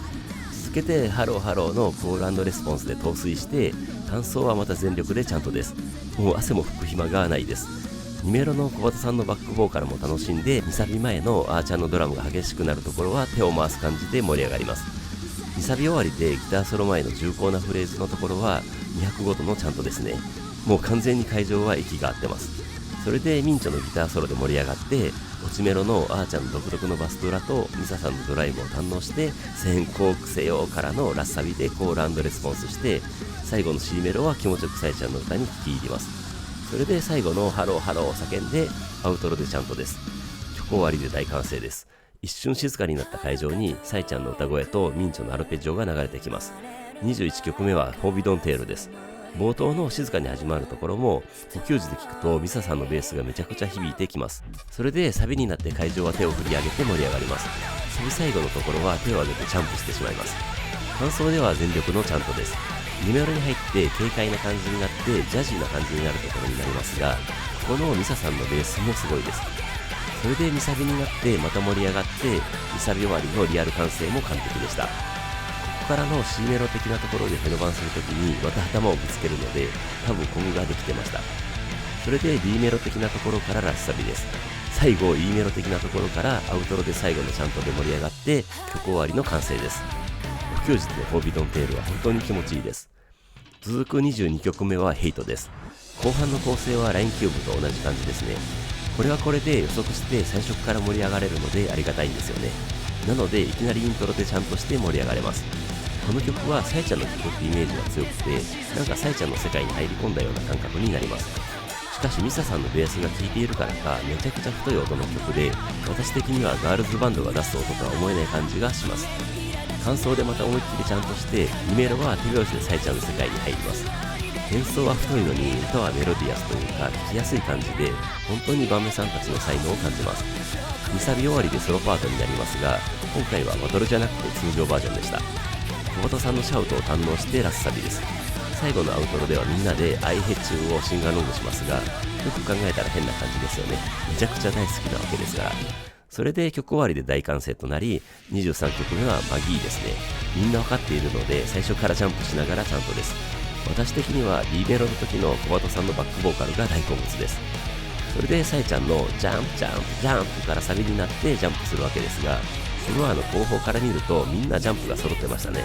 続けてハローハローのコール&レスポンスで陶酔して感想はまた全力でちゃんとです。もう汗も拭く暇がないです。2メロの小畑さんのバックボーカルも楽しんで2サビ前のあーちゃんのドラムが激しくなるところは手を回す感じで盛り上がります。2サビ終わりでギターソロ前の重厚なフレーズのところは2拍ごとのちゃんとですね。もう完全に会場は息が合ってます。それでミンチョのギターソロで盛り上がって、落ちメロのあーちゃんの独特のバスドラとミサさんのドライブを堪能して、先行くせよからのラッサビでコール&レスポンスして、最後の C メロは気持ちよくさえちゃんの歌に聞き入ります。それで最後のハローハローを叫んでアウトロでちゃんとです。曲終わりで大歓声です。一瞬静かになった会場にさえちゃんの歌声とミンチョのアルペジオが流れてきます。21曲目はフォービドンテールです。冒頭の静かに始まるところも補給時で聞くとミサさんのベースがめちゃくちゃ響いてきます。それでサビになって会場は手を振り上げて盛り上がります。サビ最後のところは手を挙げてジャンプしてしまいます。感想では全力のちゃんとです。2メロに入って軽快な感じになってジャジーな感じになるところになりますが、このミサさんのベースもすごいです。それでミサビになってまた盛り上がって、ミサビ終わりのリアル完成も完璧でした。ここからの C メロ的なところでヘドバンするときにまた頭をぶつけるので、多分コムができてました。それで D メロ的なところからラスサビです。最後 E メロ的なところからアウトロで最後のちゃんとで盛り上がって曲終わりの完成です。補給時のフォービドンテールは本当に気持ちいいです。続く22曲目はヘイトです。後半の構成はラインキューブと同じ感じですね。これはこれで予測して最初から盛り上がれるのでありがたいんですよね。なのでいきなりイントロでちゃんとして盛り上がれます。この曲はサイちゃんの曲ってイメージが強くて、なんかサイちゃんの世界に入り込んだような感覚になります。しかしミサさんのベースが効いているからかめちゃくちゃ太い音の曲で、私的にはガールズバンドが出す音とは思えない感じがします。感想でまた思いっきりちゃんとして2メロは手拍子でサイちゃんの世界に入ります。演奏は太いのに歌はメロディアスというか聴きやすい感じで、本当にバンメさんたちの才能を感じます。2サビ終わりでソロパートになりますが、今回はバトルじゃなくて通常バージョンでした。小畑さんのシャウトを堪能してラスサビです。最後のアウトロではみんなでアイヘチューをシンガロングしますが、よく考えたら変な感じですよね。めちゃくちゃ大好きなわけですから。それで曲終わりで大歓声となり、23曲目はマギーですね。みんなわかっているので最初からジャンプしながらちゃんとです。私的には D メロの時の小畑さんのバックボーカルが大好物です。それでサイちゃんのジャンプジャンプジャンプからサビになってジャンプするわけですが、フロアの後方から見るとみんなジャンプが揃ってましたね。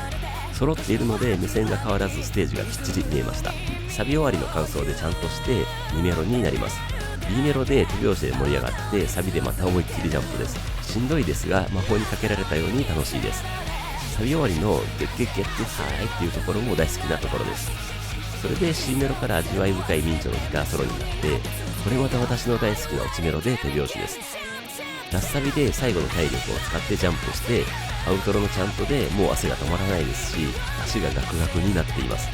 揃っているので目線が変わらずステージがきっちり見えました。サビ終わりの感想でちゃんとして2メロになります。B メロで手拍子で盛り上がってサビでまた思いっきりジャンプです。しんどいですが魔法にかけられたように楽しいです。サビ終わりのゲッゲッゲッゲッハイっていうところも大好きなところです。それで C メロから味わい深いミンチョのギターソロになって、これまた私の大好きな落ちメロで手拍子です。ラスサビで最後の体力を使ってジャンプして、アウトロのちゃんとでもう汗が止まらないですし、足がガクガクになっています。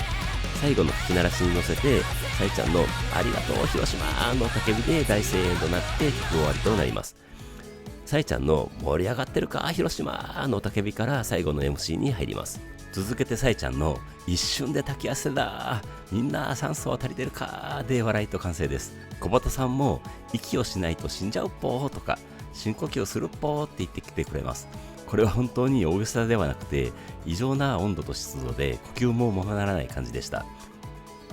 最後の吹き鳴らしに乗せて、サイちゃんのありがとう広島の叫びで大声援となって曲終わりとなります。サイちゃんの盛り上がってるか広島の叫びから最後の MC に入ります。続けてサイちゃんの一瞬で滝汗だみんな酸素は足りてるかで笑いと完成です。小畑さんも息をしないと死んじゃうっぽーとか深呼吸するっぽーって言ってきてくれます。これは本当に大げさではなくて異常な温度と湿度で呼吸もままならない感じでした。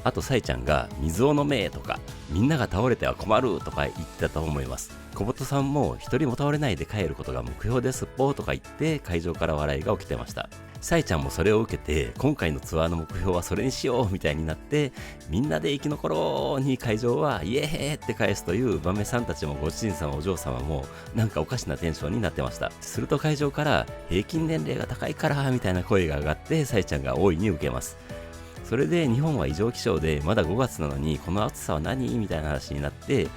あとサイちゃんが水を飲めとかみんなが倒れては困るとか言ってたと思います。小畑さんも一人も倒れないで帰ることが目標ですっぽーとか言って会場から笑いが起きてました。サイちゃんもそれを受けて今回のツアーの目標はそれにしようみたいになって、みんなで生き残ろうに会場はイエーって返すというバメさんたちもご主人様お嬢様もなんかおかしなテンションになってました。すると会場から平均年齢が高いからみたいな声が上がってサイちゃんが大いに受けます。それで日本は異常気象でまだ5月なのにこの暑さは何みたいな話になって、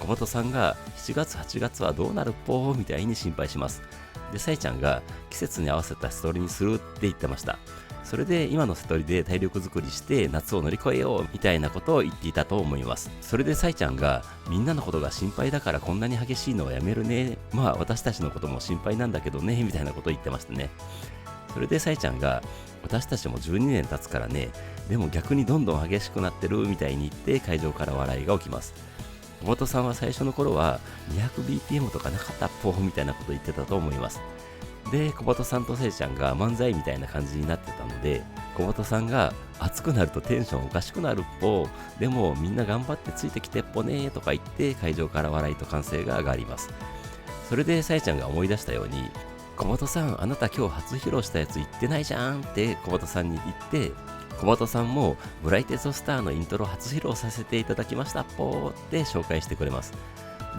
小畑さんが7月8月はどうなるっぽーみたいに心配します。でサイちゃんが季節に合わせたセトリにするって言ってました。それで今のセトリで体力作りして夏を乗り越えようみたいなことを言っていたと思います。それでサイちゃんがみんなのことが心配だからこんなに激しいのはやめるね、まあ私たちのことも心配なんだけどねみたいなことを言ってましたね。それでサイちゃんが私たちも12年経つからね、でも逆にどんどん激しくなってるみたいに言って会場から笑いが起きます。小畑さんは最初の頃は 200bpm とかなかったっぽみたいなこと言ってたと思います。で小畑さんとせいちゃんが漫才みたいな感じになってたので、小畑さんが熱くなるとテンションおかしくなるっぽ、でもみんな頑張ってついてきてっぽねとか言って会場から笑いと歓声が上がります。それでさえちゃんが思い出したように、小畑さんあなた今日初披露したやつ言ってないじゃんって小畑さんに言って、小鳩さんもブライテストスターのイントロ初披露させていただきましたぽーって紹介してくれます。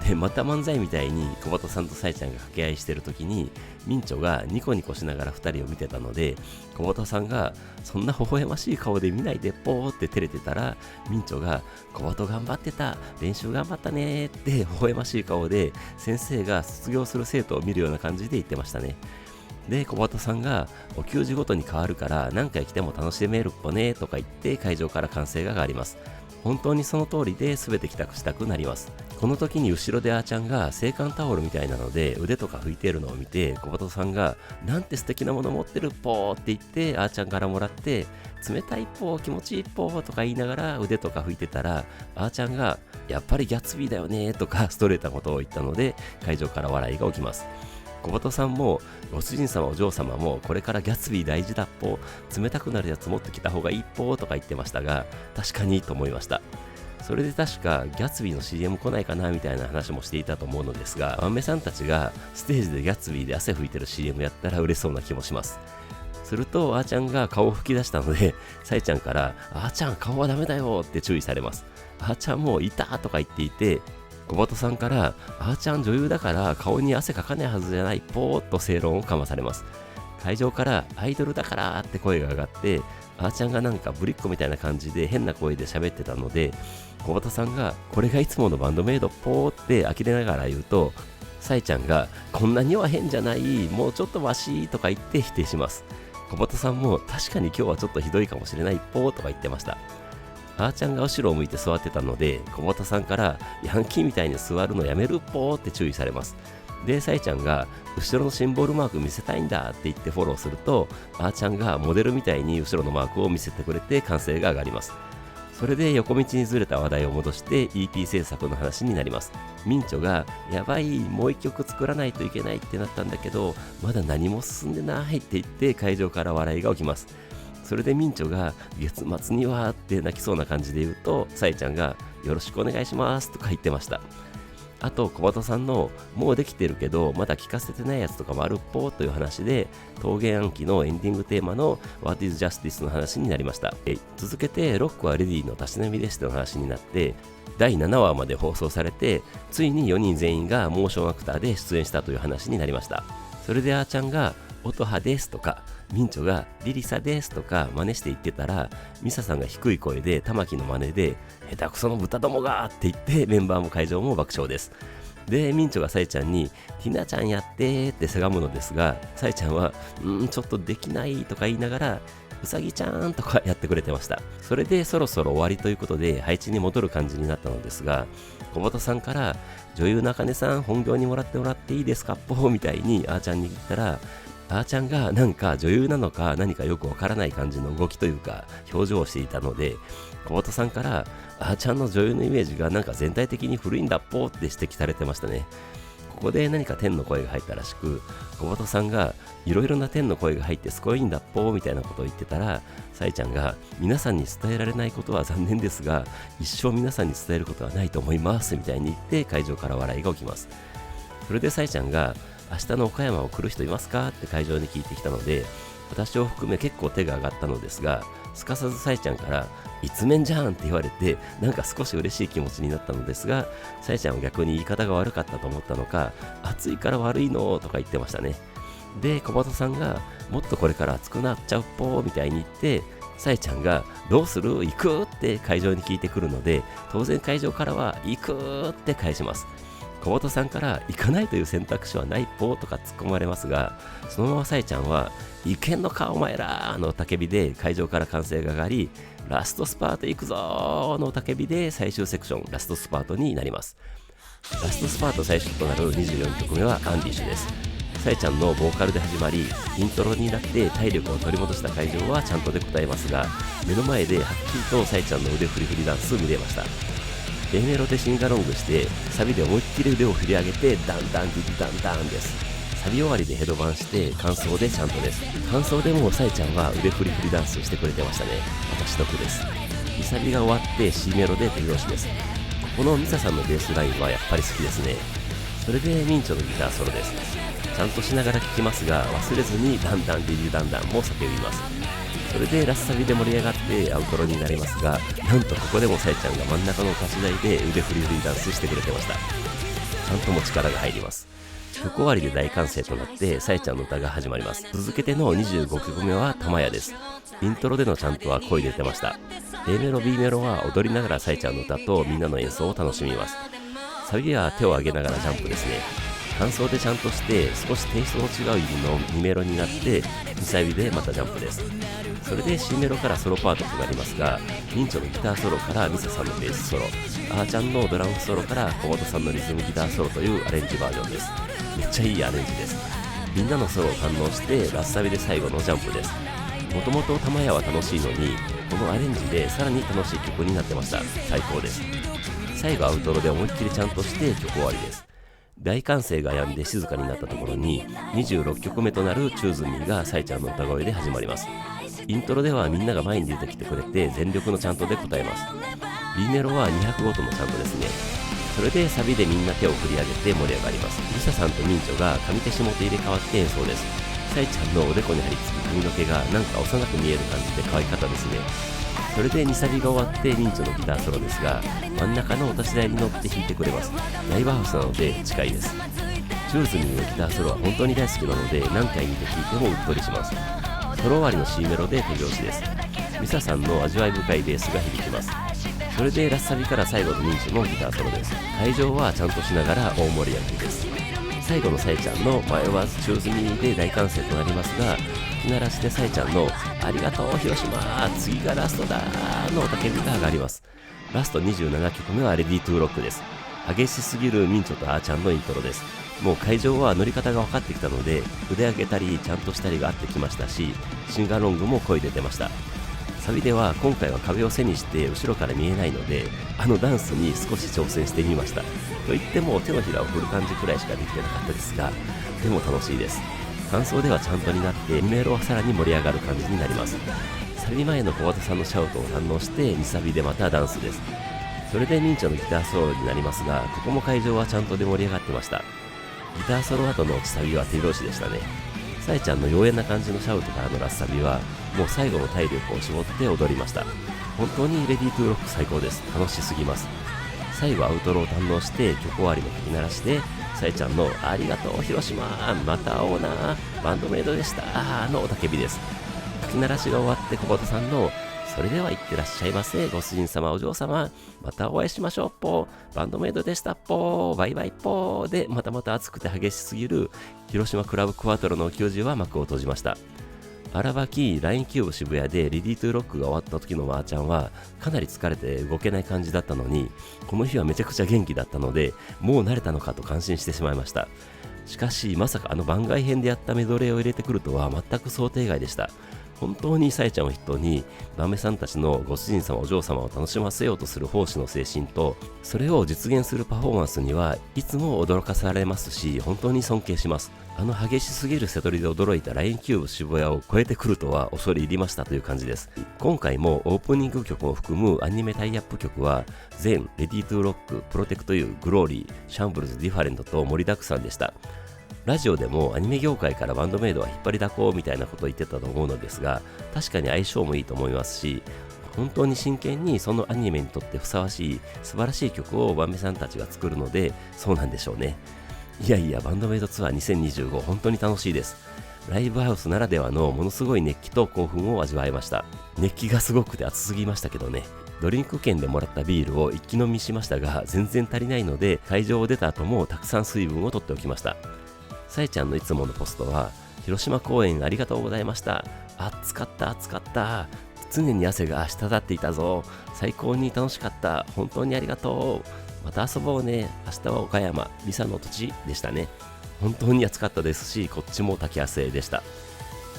で、また漫才みたいに小鳩さんとさえちゃんが掛け合いしてる時に、みんちょがニコニコしながら2人を見てたので、小鳩さんがそんな微笑ましい顔で見ないでぽーって照れてたら、みんちょが小鳩頑張ってた、練習頑張ったねーって微笑ましい顔で先生が卒業する生徒を見るような感じで言ってましたね。で、小鳩さんがお給仕ごとに変わるから何回来ても楽しめるっぽねとか言って会場から歓声が上がります。本当にその通りで全て帰宅したくなります。この時に後ろであーちゃんが青函タオルみたいなので腕とか拭いているのを見て、小鳩さんがなんて素敵なもの持ってるっぽーって言ってあーちゃんからもらって、冷たいっぽー気持ちいいっぽーとか言いながら腕とか拭いてたら、あーちゃんがやっぱりギャツビーだよねとかストレートなことを言ったので会場から笑いが起きます。小鳩さんもご主人様お嬢様もこれからギャツビー大事だっぽ、冷たくなるやつ持ってきた方がいいっぽとか言ってましたが、確かにと思いました。それで確かギャツビーの CM 来ないかなみたいな話もしていたと思うのですが、ワンメさんたちがステージでギャツビーで汗拭いてる CM やったら嬉しそうな気もします。するとあーちゃんが顔を吹き出したので、さえちゃんからあーちゃん顔はダメだよって注意されます。あーちゃんもいたとか言っていて、小鳩さんからあーちゃん女優だから顔に汗かかないはずじゃないぽーっと正論をかまされます。会場からアイドルだからって声が上がって、あーちゃんがなんかぶりっ子みたいな感じで変な声で喋ってたので、小鳩さんがこれがいつものバンドメイドぽーって呆れながら言うと、さえちゃんがこんなには変じゃない、もうちょっとマシとか言って否定します。小鳩さんも確かに今日はちょっとひどいかもしれないぽーとか言ってました。あーちゃんが後ろを向いて座ってたので、小鳩さんからヤンキーみたいに座るのやめるっぽーって注意されます。で、さえちゃんが後ろのシンボルマーク見せたいんだって言ってフォローすると、あーちゃんがモデルみたいに後ろのマークを見せてくれて歓声が上がります。それで横道にずれた話題を戻して EP 制作の話になります。ミンチョがやばい、もう一曲作らないといけないってなったんだけどまだ何も進んでないって言って会場から笑いが起きます。それでミンチョが月末にはって泣きそうな感じで言うと、さえちゃんがよろしくお願いしますとか言ってました。あと小鳩さんのもうできてるけどまだ聞かせてないやつとかもあるっぽーという話で、桃源暗記のエンディングテーマの What is Justice の話になりました。続けてロックはレディのたしなみでしたの話になって第7話まで放送されて、ついに4人全員がモーションアクターで出演したという話になりました。それであーちゃんが音羽ですとかミンチョがリリサですとか真似して言ってたら、ミサさんが低い声で玉木の真似で下手くその豚どもがって言ってメンバーも会場も爆笑です。で、ミンチョがさえちゃんにティナちゃんやってってせがむのですが、さえちゃんはちょっとできないとか言いながらうさぎちゃんとかやってくれてました。それでそろそろ終わりということで配置に戻る感じになったのですが、小鳩さんから女優のあかねさん本業にもらっていいですかっぽみたいにあーちゃんに言ったら、あーちゃんがなんか女優なのか何かよくわからない感じの動きというか表情をしていたので、小鳩さんからあーちゃんの女優のイメージがなんか全体的に古いんだっぽーって指摘されてましたね。ここで何か天の声が入ったらしく、小鳩さんがいろいろな天の声が入ってすごいんだっぽーみたいなことを言ってたら、さえちゃんが皆さんに伝えられないことは残念ですが一生皆さんに伝えることはないと思いますみたいに言って会場から笑いが起きます。それでさえちゃんが明日の岡山を来る人いますかって会場に聞いてきたので、私を含め結構手が上がったのですが、すかさずさえちゃんから一面じゃんって言われてなんか少し嬉しい気持ちになったのですが、さえちゃんは逆に言い方が悪かったと思ったのか、暑いから悪いのとか言ってましたね。で、小鳩さんがもっとこれから暑くなっちゃうっぽーみたいに言って、さえちゃんがどうする行くって会場に聞いてくるので、当然会場からは行くって返します。小鳩さんから行かないという選択肢はないっぽーとか突っ込まれますが、そのままさえちゃんは行けんのかお前らの叫びで会場から歓声が上がり、ラストスパート行くぞーの叫びで最終セクションラストスパートになります。ラストスパート最初となる24曲目はアンディッシュです。さえちゃんのボーカルで始まり、イントロになって体力を取り戻した会場はちゃんとで答えますが、目の前ではっきりとさえちゃんの腕振り振りダンス見れました。A メロでシンガロングしてサビで思いっきり腕を振り上げてダンダンディディダンダンです。サビ終わりでヘドバンして感想でちゃんとです。感想でもさえちゃんは腕振り振りダンスしてくれてましたね。私得です。2サビが終わって C メロで手拍子です。このミサさんのベースラインはやっぱり好きですね。それでミンチョのギターソロです。ちゃんとしながら聴きますが忘れずにダンダンディディダンダンも叫びます。それでラスサビで盛り上がってアウトロになりますが、なんとここでもさえちゃんが真ん中の立ち台で腕振り振りダンスしてくれてました。ちゃんとも力が入ります。曲終わりで大歓声となってさえちゃんの歌が始まります。続けての25曲目は玉屋です。イントロでのちゃんとは声出てました。A メロ B メロは踊りながらさえちゃんの歌とみんなの演奏を楽しみます。サビは手を上げながらジャンプですね。感想でちゃんとして少しテイストの違う意味の2メロになって2サビでまたジャンプです。それで C メロからソロパートとなりますが、ミンチョのギターソロからミサさんのベースソロ、あーちゃんのドラムソロから小本さんのリズムギターソロというアレンジバージョンです。めっちゃいいアレンジです。みんなのソロを堪能してラスサビで最後のジャンプです。もともと玉屋は楽しいのに、このアレンジでさらに楽しい曲になってました。最高です。最後アウトロで思いっきりちゃんとして曲終わりです。大歓声が止んで静かになったところに26曲目となるチューズミーがさえちゃんの歌声で始まります。イントロではみんなが前に出てきてくれて全力のチャントで答えます。 B メロは200ごとのチャントですね。それでサビでみんな手を振り上げて盛り上がります。リサさんとミンチョが上手下手入れ替わって演奏です。さえちゃんのおでこに張り付く髪の毛がなんか幼く見える感じで可愛かったですね。それで2サビが終わってミンチョのギターソロですが、真ん中のお立ち台に乗って弾いてくれます。ライブハウスなので近いです。チューズミーのギターソロは本当に大好きなので何回見て弾いてもうっとりします。ソロ終わりの C メロで手拍子です。ミサさんの味わい深いベースが響きます。それでラスサビから最後のミンチョのギターソロです。会場はちゃんとしながら大盛り上がりです。最後のさえちゃんの迷わずチューズミーで大歓声となりますが、吹き鳴らしでさえちゃんのありがとう広島次がラストだの叫びが上がります。ラスト27曲目はレディートゥーロックです。激しすぎるミンチョとあーちゃんのイントロです。もう会場は乗り方が分かってきたので腕上げたりちゃんとしたりがあってきましたし、シンガロングも声出てました。サビでは今回は壁を背にして後ろから見えないのであのダンスに少し挑戦してみました。といっても手のひらを振る感じくらいしかできてなかったですが、でも楽しいです。感想ではちゃんとになって2メロはさらに盛り上がる感じになります。サビ前の小畑さんのシャウトを堪能して2サビでまたダンスです。それでミンチョのギターソロになりますが、ここも会場はちゃんとで盛り上がってました。ギターソロ後の落ちサビは手拍子でしたね。さえちゃんの妖艶な感じのシャウトからのラスサビはもう最後の体力を絞って踊りました。本当にレディートゥーロック最高です。楽しすぎます。最後アウトロを堪能して曲終わりの吹き鳴らしでさえちゃんのありがとう広島また会おうなバンドメイドでしたのおたけびです。吹き鳴らしが終わって小畑さんのそれでは行ってらっしゃいませご主人様お嬢様またお会いしましょうぽバンドメイドでしたぽバイバイぽでまたまた熱くて激しすぎる広島クラブクワトロの90は幕を閉じました。荒ばき LINE キューブ渋谷でレディートゥーロックが終わった時のまーちゃんはかなり疲れて動けない感じだったのに、この日はめちゃくちゃ元気だったのでもう慣れたのかと感心してしまいました。しかしまさかあの番外編でやったメドレーを入れてくるとは全く想定外でした。本当にさえちゃんを筆頭にバメさんたちのご主人様お嬢様を楽しませようとする奉仕の精神と、それを実現するパフォーマンスにはいつも驚かされますし本当に尊敬します。あの激しすぎる瀬取りで驚いた LINE キューブ渋谷を超えてくるとは恐れ入りましたという感じです。今回もオープニング曲を含むアニメタイアップ曲は全レディートゥーロック、プロテクトユー、グローリー、シャンブルズ、ディファレントと盛りだくさんでした。ラジオでもアニメ業界からバンドメイドは引っ張りだこうみたいなことを言ってたと思うのですが、確かに相性もいいと思いますし、本当に真剣にそのアニメにとってふさわしい素晴らしい曲をバメさんたちが作るのでそうなんでしょうね。いやいやバンドメイドツアー2025本当に楽しいです。ライブハウスならではのものすごい熱気と興奮を味わいました。熱気がすごくて熱すぎましたけどね。ドリンク券でもらったビールを一気飲みしましたが全然足りないので会場を出た後もたくさん水分を取っておきました。さえちゃんのいつものポストは広島公演ありがとうございました、暑かった暑かった、常に汗が滴っていたぞ、最高に楽しかった、本当にありがとう、また遊ぼうね、明日は岡山リサの土地でしたね。本当に暑かったですしこっちも滝汗でした。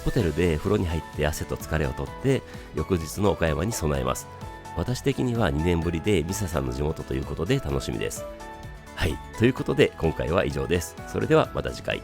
ホテルで風呂に入って汗と疲れを取って翌日の岡山に備えます。私的には2年ぶりでミサさんの地元ということで楽しみです。はい、ということで今回は以上です。それではまた次回。